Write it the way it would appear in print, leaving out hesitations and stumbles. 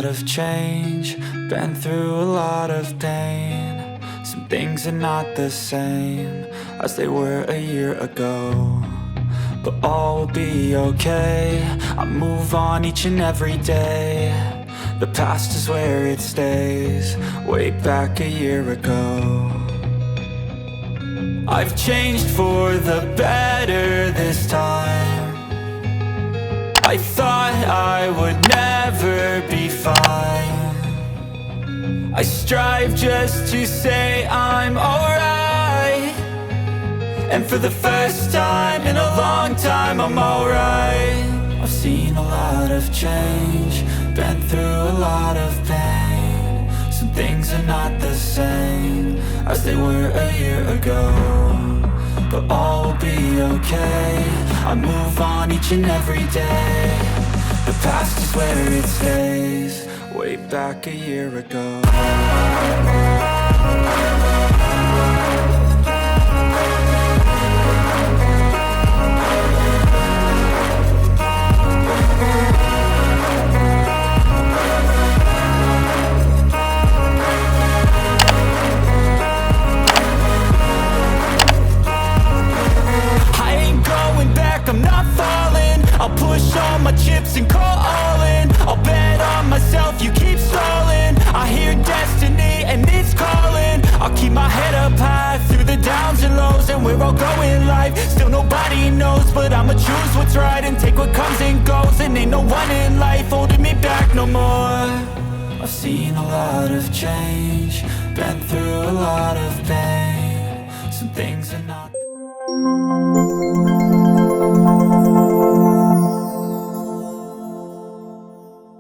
lot of change, been through a lot of pain. Some things are not the same as they were a year ago, but all will be okay. I move on each and every day. The past is where it stays, way back a year ago. I've changed for the better this time. I thought I would never be fine. I strive just to say I'm alright, and for the first time in a long time I'm alright. I've seen a lot of change, been through a lot of pain. Some things are not the same as they were a year ago, but all will be okay. I move on each and every day. The past is where it stays, way back a year ago. I'm not falling, I'll push all my chips and call all in. I'll bet on myself, you keep stalling. I hear destiny and it's calling. I'll keep my head up high through the downs and lows, and we're all going life. Still nobody knows, but I'ma choose what's right and take what comes and goes. And ain't no one in life holding me back no more. I've seen a lot of change, been through a lot of pain. Some things are not